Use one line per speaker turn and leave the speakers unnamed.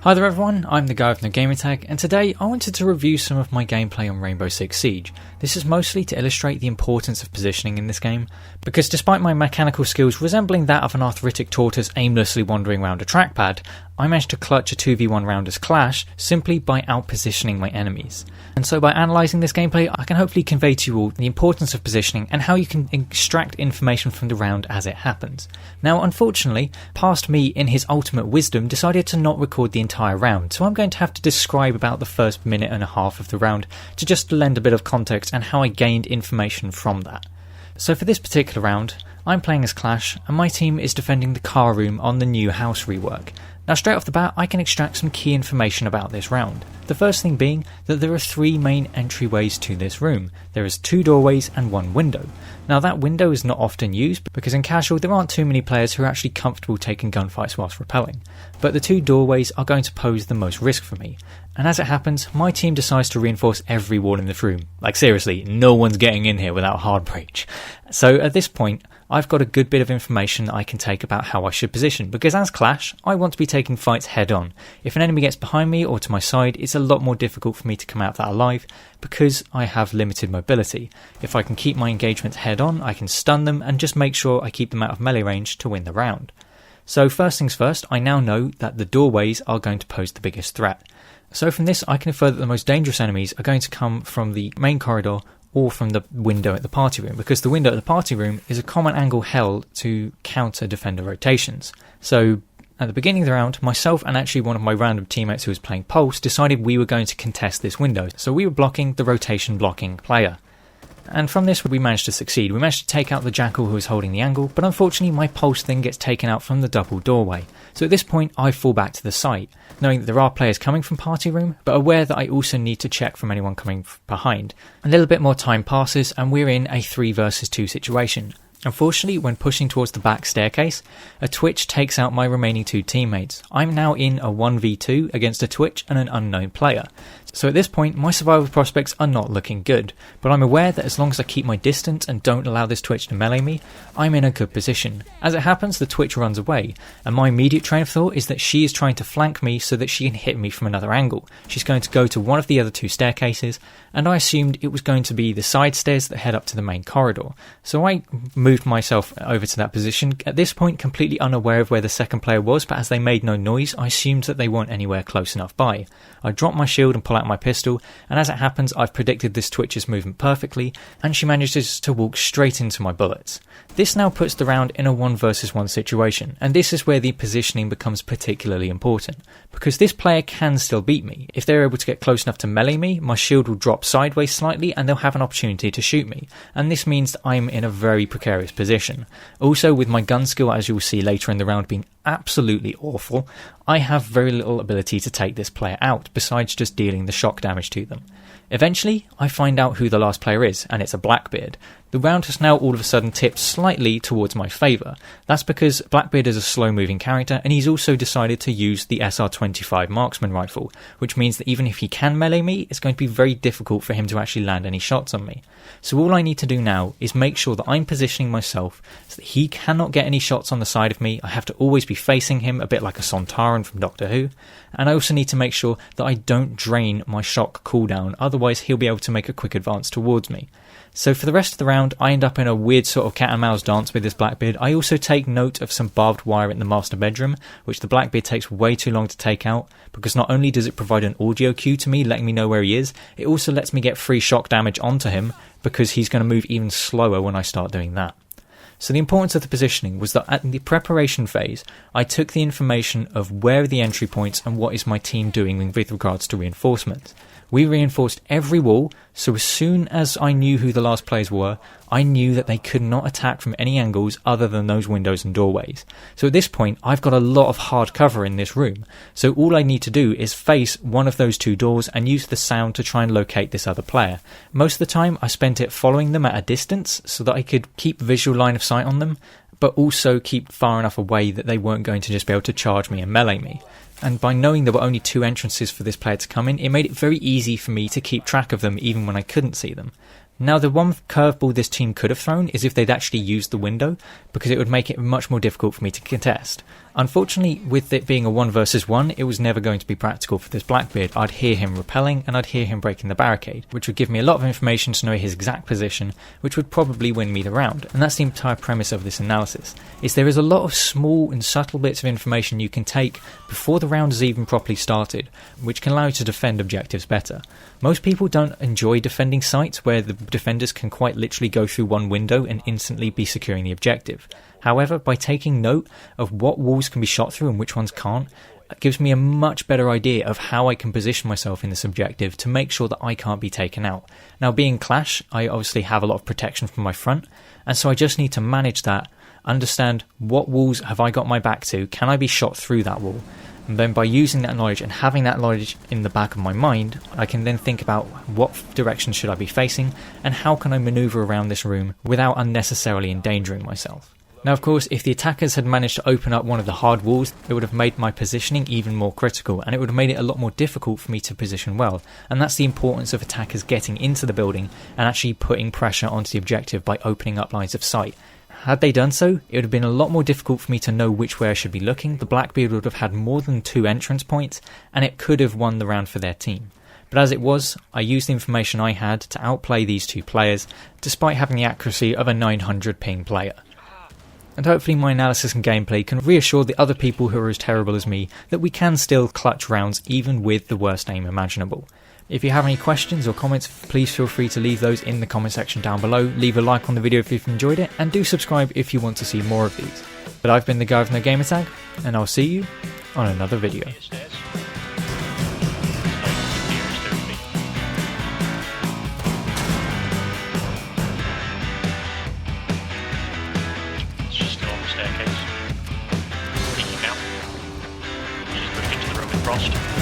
Hi there everyone, I'm the guy with no gamertag, and today I wanted to review some of my gameplay on Rainbow Six Siege. This is mostly to illustrate the importance of positioning in this game, because despite my mechanical skills resembling that of an arthritic tortoise aimlessly wandering around a trackpad, I managed to clutch a 2v1 rounder's clash simply by out-positioning my enemies. And so by analysing this gameplay, I can hopefully convey to you all the importance of positioning and how you can extract information from the round as it happens. Now unfortunately, past me in his ultimate wisdom decided to not record the entire round, so I'm going to have to describe about the first minute and a half of the round to just lend a bit of context and how I gained information from that. So for this particular round, I'm playing as Clash and my team is defending the car room on the new house rework. Now straight off the bat I can extract some key information about this round. The first thing being that there are 3 main entryways to this room. There is 2 doorways and 1 window. Now that window is not often used because in casual there aren't too many players who are actually comfortable taking gunfights whilst rappelling. But the 2 doorways are going to pose the most risk for me. And as it happens, my team decides to reinforce every wall in this room. Like seriously, no one's getting in here without hard breach. So at this point, I've got a good bit of information I can take about how I should position, because as Clash, I want to be taking fights head on. If an enemy gets behind me or to my side, it's a lot more difficult for me to come out of that alive, because I have limited mobility. If I can keep my engagements head on, I can stun them and just make sure I keep them out of melee range to win the round. So first things first, I now know that the doorways are going to pose the biggest threat. So from this I can infer that the most dangerous enemies are going to come from the main corridor or from the window at the party room, because the window at the party room is a common angle held to counter defender rotations. So at the beginning of the round, myself and actually one of my random teammates who was playing Pulse decided we were going to contest this window, so we were blocking the rotation blocking player. And from this we managed to succeed. We managed to take out the Jackal who was holding the angle, but unfortunately my Pulse thing gets taken out from the double doorway. So at this point I fall back to the site, knowing that there are players coming from party room, but aware that I also need to check from anyone coming behind. A little bit more time passes and we're in a 3 versus 2 situation. Unfortunately, when pushing towards the back staircase, a Twitch takes out my remaining 2 teammates. I'm now in a 1v2 against a Twitch and an unknown player. So at this point, my survival prospects are not looking good, but I'm aware that as long as I keep my distance and don't allow this Twitch to melee me, I'm in a good position. As it happens, the Twitch runs away, and my immediate train of thought is that she is trying to flank me so that she can hit me from another angle. She's going to go to one of the other 2 staircases, and I assumed it was going to be the side stairs that head up to the main corridor. So I moved myself over to that position, at this point completely unaware of where the second player was, but as they made no noise, I assumed that they weren't anywhere close enough by. I dropped my shield and pull out my pistol, and as it happens I've predicted this Twitch's movement perfectly, and she manages to walk straight into my bullets. This now puts the round in a 1 versus 1 situation, and this is where the positioning becomes particularly important, because this player can still beat me. If they're able to get close enough to melee me, my shield will drop sideways slightly and they'll have an opportunity to shoot me, and this means that I'm in a very precarious position. Also, with my gun skill, as you will see later in the round, being absolutely awful, I have very little ability to take this player out besides just dealing the shock damage to them. Eventually, I find out who the last player is, and it's a Blackbeard. The round has now all of a sudden tipped slightly towards my favour. That's because Blackbeard is a slow moving character, and he's also decided to use the SR-25 marksman rifle, which means that even if he can melee me, it's going to be very difficult for him to actually land any shots on me. So all I need to do now is make sure that I'm positioning myself so that he cannot get any shots on the side of me. I have to always be facing him, a bit like a Sontaran from Doctor Who, and I also need to make sure that I don't drain my shock cooldown, otherwise he'll be able to make a quick advance towards me. So for the rest of the round, I end up in a weird sort of cat and mouse dance with this Blackbeard. I also take note of some barbed wire in the master bedroom, which the Blackbeard takes way too long to take out, because not only does it provide an audio cue to me letting me know where he is, it also lets me get free shock damage onto him, because he's going to move even slower when I start doing that. So the importance of the positioning was that at the preparation phase, I took the information of where are the entry points and what is my team doing with regards to reinforcements. We reinforced every wall, so as soon as I knew who the last players were, I knew that they could not attack from any angles other than those windows and doorways. So at this point, I've got a lot of hard cover in this room, so all I need to do is face one of those 2 doors and use the sound to try and locate this other player. Most of the time, I spent it following them at a distance so that I could keep visual line of sight on them, but also keep far enough away that they weren't going to just be able to charge me and melee me. And by knowing there were only 2 entrances for this player to come in, it made it very easy for me to keep track of them even when I couldn't see them. Now, the one curveball this team could have thrown is if they'd actually used the window, because it would make it much more difficult for me to contest. Unfortunately, with it being a 1 versus 1, it was never going to be practical for this Blackbeard. I'd hear him repelling and I'd hear him breaking the barricade, which would give me a lot of information to know his exact position, which would probably win me the round. And that's the entire premise of this analysis, is there is a lot of small and subtle bits of information you can take before the round has even properly started, which can allow you to defend objectives better. Most people don't enjoy defending sites where the defenders can quite literally go through one window and instantly be securing the objective. However, by taking note of what walls can be shot through and which ones can't, it gives me a much better idea of how I can position myself in this objective to make sure that I can't be taken out. Now, being Clash, I obviously have a lot of protection from my front, and so I just need to manage that, understand what walls have I got my back to, can I be shot through that wall? And then by using that knowledge and having that knowledge in the back of my mind, I can then think about what direction should I be facing and how can I maneuver around this room without unnecessarily endangering myself. Now, of course, if the attackers had managed to open up one of the hard walls, it would have made my positioning even more critical, and it would have made it a lot more difficult for me to position well. And that's the importance of attackers getting into the building and actually putting pressure onto the objective by opening up lines of sight. Had they done so, it would have been a lot more difficult for me to know which way I should be looking. The Blackbeard would have had more than 2 entrance points, and it could have won the round for their team. But as it was, I used the information I had to outplay these 2 players, despite having the accuracy of a 900 ping player. And hopefully my analysis and gameplay can reassure the other people who are as terrible as me that we can still clutch rounds even with the worst aim imaginable. If you have any questions or comments, please feel free to leave those in the comment section down below. Leave a like on the video if you've enjoyed it, and do subscribe if you want to see more of these. But I've been the guy with no gamertag, and I'll see you on another video.
Frost.